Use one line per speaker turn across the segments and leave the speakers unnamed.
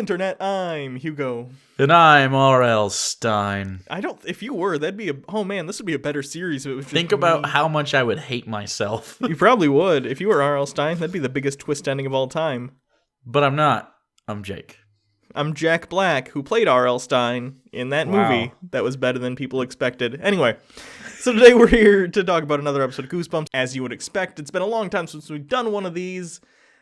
internet. I'm Hugo.
And I'm R.L. Stine.
If you were, that'd be oh man, this would be a better series if it was just
Think about how much I would hate myself.
You probably would. If you were R.L. Stine, that'd be the biggest twist ending of all time.
But I'm not. I'm Jake.
I'm Jack Black, who played R.L. Stine in that movie that was better than people expected. Anyway, so today we're here to talk about another episode of Goosebumps. As you would expect, it's been a long time since we've done one of these,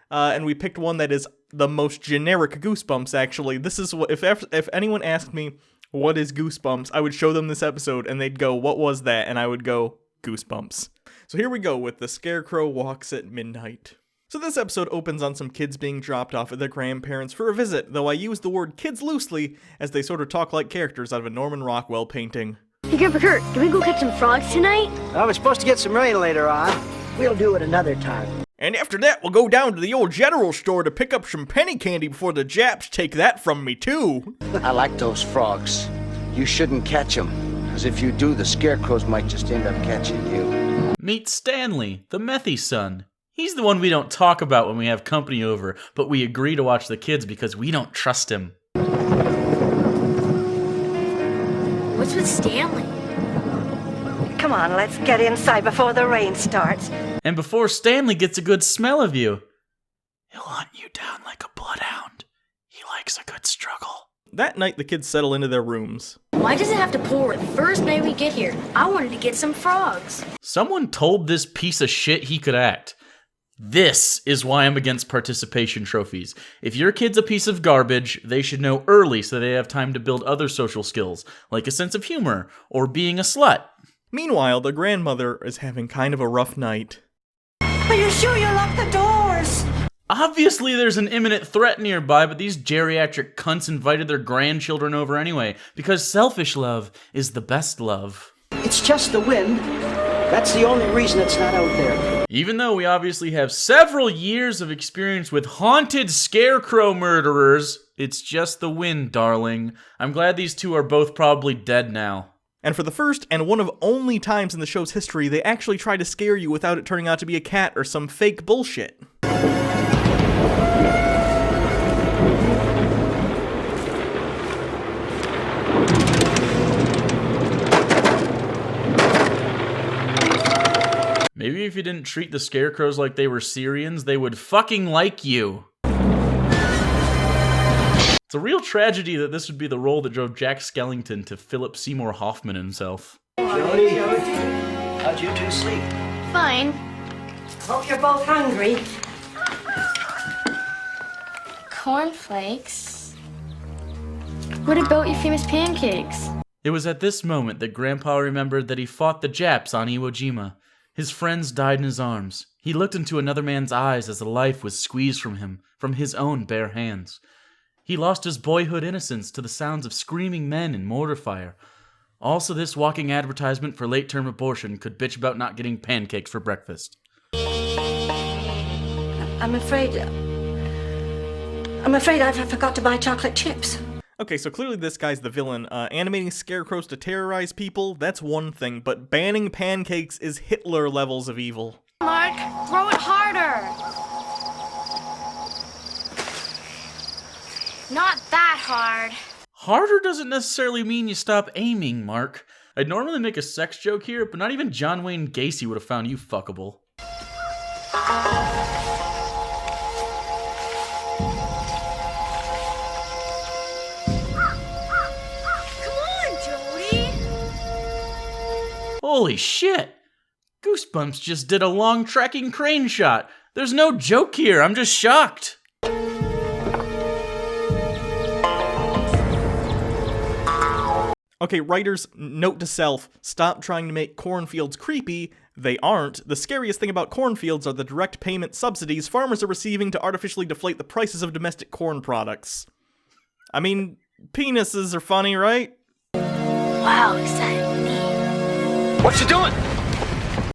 and we picked one that is the most generic Goosebumps, actually. This is what, if anyone asked me, what is Goosebumps, I would show them this episode, and they'd go, what was that? And I would go, Goosebumps. So here we go with The Scarecrow Walks at Midnight. So this episode opens on some kids being dropped off at their grandparents for a visit, though I use the word kids loosely, as they sort of talk like characters out of a Norman Rockwell painting.
Hey, Grandpa Kurt, can we go catch some frogs tonight?
We're supposed to get some rain later on. We'll do it another time.
And after that, we'll go down to the old general store to pick up some penny candy before the Japs take that from me, too.
I like those frogs. You shouldn't catch them, because if you do, the scarecrows might just end up catching you.
Meet Stanley, the Methy son. He's the one we don't talk about when we have company over, but we agree to watch the kids because we don't trust him.
What's with Stanley?
Come on, let's get inside before the rain starts.
And before Stanley gets a good smell of you, he'll hunt you down like a bloodhound. He likes a good struggle.
That night, the kids settle into their rooms.
Why does it have to pour the first night we get here? I wanted to get some frogs.
Someone told this piece of shit he could act. This is why I'm against participation trophies. If your kid's a piece of garbage, they should know early so they have time to build other social skills, like a sense of humor, or being a slut.
Meanwhile, the grandmother is having kind of a rough night.
Are you sure you locked the doors?
Obviously there's an imminent threat nearby, but these geriatric cunts invited their grandchildren over anyway, because selfish love is the best love.
It's just the wind. That's the only reason it's not out there.
Even though we obviously have several years of experience with haunted scarecrow murderers, it's just the wind, darling. I'm glad these two are both probably dead now.
And for the first and one of only times in the show's history, they actually try to scare you without it turning out to be a cat or some fake bullshit.
Maybe if you didn't treat the scarecrows like they were Syrians, they would fucking like you. It's a real tragedy that this would be the role that drove Jack Skellington to Philip Seymour Hoffman himself.
Jody, how'd you two sleep?
Fine.
Hope you're both hungry.
Cornflakes? What about your famous pancakes?
It was at this moment that Grandpa remembered that he fought the Japs on Iwo Jima. His friends died in his arms. He looked into another man's eyes as the life was squeezed from him, from his own bare hands. He lost his boyhood innocence to the sounds of screaming men and mortar fire. Also, this walking advertisement for late-term abortion could bitch about not getting pancakes for breakfast.
I'm afraid I forgot to buy chocolate chips.
Okay, so clearly this guy's the villain. Animating scarecrows to terrorize people, that's one thing, but banning pancakes is Hitler levels of evil.
Mark, throw it harder. Not that hard.
Harder doesn't necessarily mean you stop aiming, Mark. I'd normally make a sex joke here, but not even John Wayne Gacy would have found you fuckable. Holy shit! Goosebumps just did a long tracking crane shot. There's no joke here, I'm just shocked.
Okay, writers, note to self, stop trying to make cornfields creepy. They aren't. The scariest thing about cornfields are the direct payment subsidies farmers are receiving to artificially deflate the prices of domestic corn products. I mean, penises are funny, right?
Wow, exciting.
What you doing?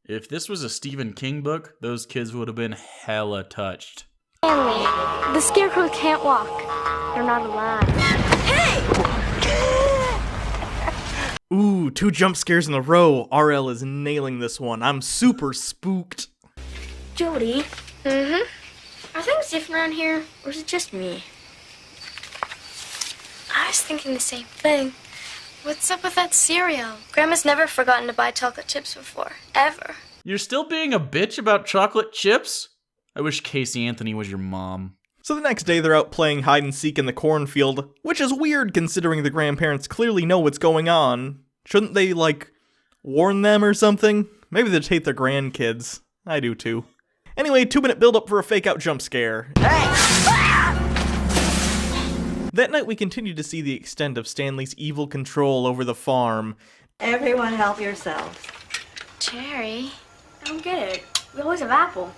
If this was a Stephen King book, those kids would have been hella touched.
Stanley, the scarecrows can't walk. They're not alive.
Ooh, 2 jump scares in a row. RL is nailing this one. I'm super spooked.
Jody? Are things different around here, or is it just me? was thinking the same thing. What's up with that cereal? Grandma's never forgotten to buy chocolate chips before. Ever.
You're still being a bitch about chocolate chips? I wish Casey Anthony was your mom.
So the next day they're out playing hide and seek in the cornfield, which is weird considering the grandparents clearly know what's going on. Shouldn't they, warn them or something? Maybe they hate their grandkids. I do too. Anyway, 2-minute build-up for a fake-out jump scare. That night we continue to see the extent of Stanley's evil control over the farm.
Everyone help yourselves.
Cherry? I don't get it. We always have apple.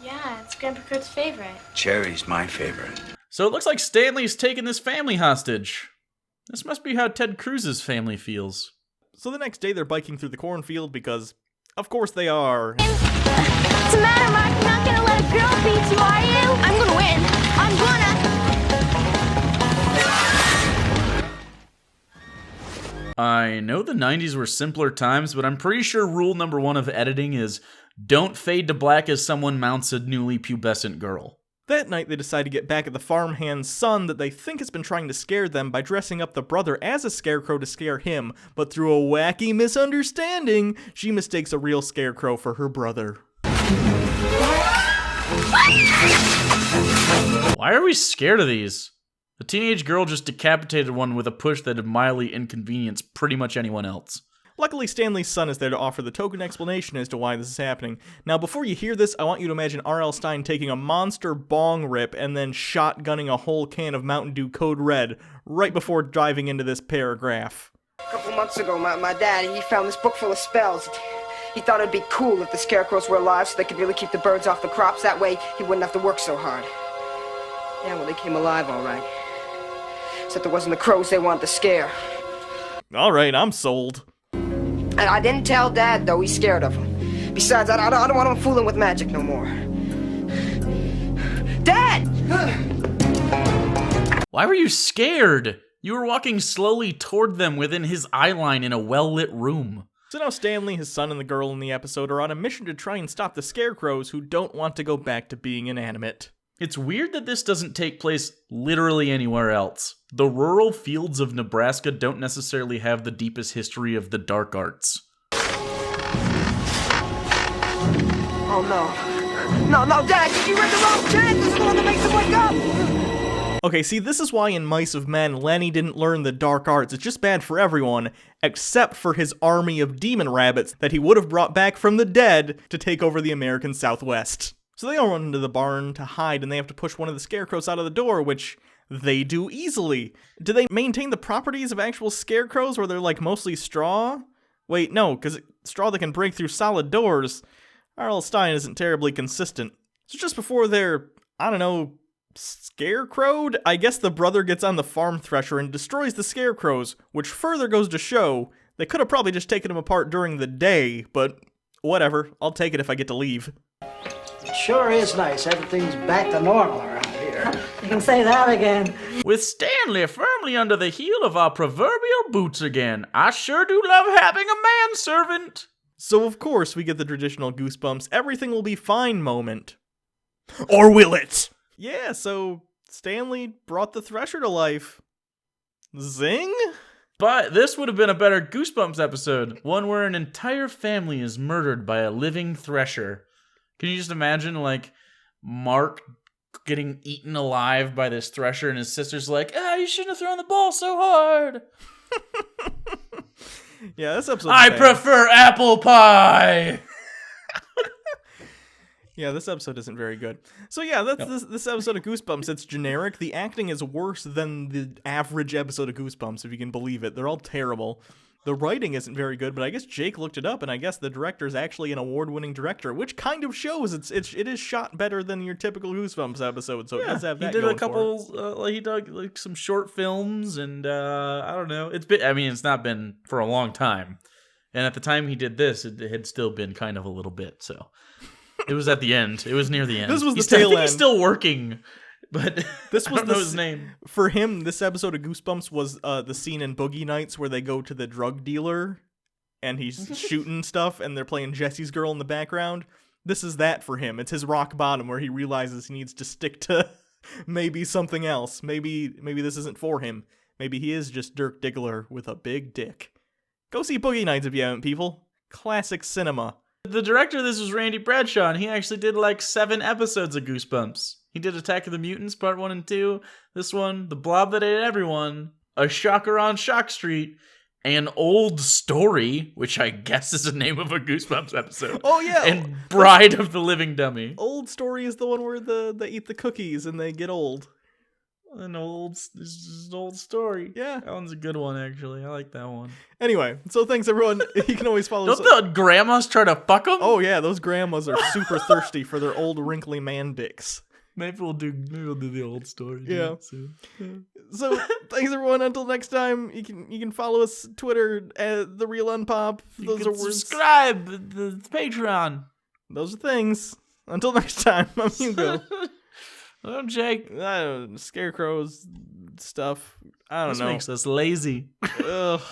Yeah, it's Grandpa Kurt's favorite.
Cherry's my favorite.
So it looks like Stanley's taking this family hostage. This must be how Ted Cruz's family feels.
So the next day they're biking through the cornfield because, of course they are.
What's the matter, Mark? You're not gonna let a girl beat you, are you? I'm gonna win. I'm gonna.
I know the 90s were simpler times, but I'm pretty sure rule number 1 of editing is don't fade to black as someone mounts a newly pubescent girl.
That night they decide to get back at the farmhand's son that they think has been trying to scare them by dressing up the brother as a scarecrow to scare him, but through a wacky misunderstanding, she mistakes a real scarecrow for her brother.
Why are we scared of these? The teenage girl just decapitated one with a push that had mildly inconvenienced pretty much anyone else.
Luckily, Stanley's son is there to offer the token explanation as to why this is happening. Now, before you hear this, I want you to imagine R.L. Stine taking a monster bong rip and then shotgunning a whole can of Mountain Dew Code Red right before diving into this paragraph.
A couple months ago, my dad, he found this book full of spells. He thought it'd be cool if the scarecrows were alive so they could really keep the birds off the crops. That way, he wouldn't have to work so hard. Yeah, well, they came alive all right. Except it wasn't the crows they wanted to scare.
All right, I'm sold.
And I didn't tell Dad, though. He's scared of them. Besides, I don't want him fooling with magic no more. Dad!
Why were you scared? You were walking slowly toward them within his eye line in a well-lit room.
So now Stanley, his son, and the girl in the episode are on a mission to try and stop the scarecrows who don't want to go back to being inanimate.
It's weird that this doesn't take place literally anywhere else. The rural fields of Nebraska don't necessarily have the deepest history of the dark arts.
Oh, no. No, Dad, you read the wrong chant. This is the one that makes them wake up.
Okay, see, this is why in Mice of Men, Lenny didn't learn the dark arts. It's just bad for everyone, except for his army of demon rabbits that he would have brought back from the dead to take over the American Southwest. So they all run into the barn to hide, and they have to push one of the scarecrows out of the door, which they do easily. Do they maintain the properties of actual scarecrows where they're mostly straw? Wait, no, because straw that can break through solid doors. R.L. Stine isn't terribly consistent. So just before they're, scarecrowed, I guess the brother gets on the farm thresher and destroys the scarecrows, which further goes to show they could have probably just taken them apart during the day, but whatever, I'll take it if I get to leave.
It sure is nice. Everything's back to normal around here.
You can say that again.
With Stanley firmly under the heel of our proverbial boots again, I sure do love having a manservant.
So of course we get the traditional Goosebumps, everything will be fine moment. Or will it? Yeah, so Stanley brought the Thresher to life. Zing?
But this would have been a better Goosebumps episode, one where an entire family is murdered by a living Thresher. Can you just imagine, Mark getting eaten alive by this Thresher and his sister's like, you shouldn't have thrown the ball so hard.
Yeah, this episode.
I prefer apple pie.
Yeah, this episode isn't very good. So yeah, that's this episode of Goosebumps. It's generic. The acting is worse than the average episode of Goosebumps, if you can believe it. They're all terrible. The writing isn't very good, but I guess Jake looked it up, and I guess the director is actually an award-winning director, which kind of shows it is shot better than your typical Goosebumps episode. So it does have that.
He did
going
a couple. He did some short films, and I don't know. It's not been for a long time, and at the time he did this, it had still been kind of a little bit. So it was at the end. It was near the end.
This was the tail end.
He's still working. But
this was
I don't know his name.
For him, this episode of Goosebumps was the scene in Boogie Nights where they go to the drug dealer and he's shooting stuff and they're playing Jesse's Girl in the background. This is that for him. It's his rock bottom where he realizes he needs to stick to maybe something else. Maybe this isn't for him. Maybe he is just Dirk Diggler with a big dick. Go see Boogie Nights if you haven't, people. Classic cinema.
The director of this was Randy Bradshaw, and he actually did like 7 episodes of Goosebumps. He did Attack of the Mutants Part 1 and 2, this one, The Blob That Ate Everyone, A Shocker on Shock Street, An Old Story, which I guess is the name of a Goosebumps episode.
Oh, yeah.
And Bride of the Living Dummy.
Old Story is the one where they eat the cookies and they get old.
It's just an old story.
Yeah.
That one's a good one, actually. I like that one.
Anyway, so thanks, everyone. You can always follow us.
Don't the grandmas try to fuck them?
Oh, yeah, those grandmas are super thirsty for their old wrinkly man dicks.
Maybe we'll do the old story.
Yeah.
Soon.
So thanks, everyone. Until next time, you can follow us Twitter at The Real Unpop. Those are words.
Subscribe to the Patreon.
Those are things. Until next time, I'm Hugo.
I'm Jake.
I don't know, Scarecrow's stuff. I don't know.
This makes us lazy.
Ugh.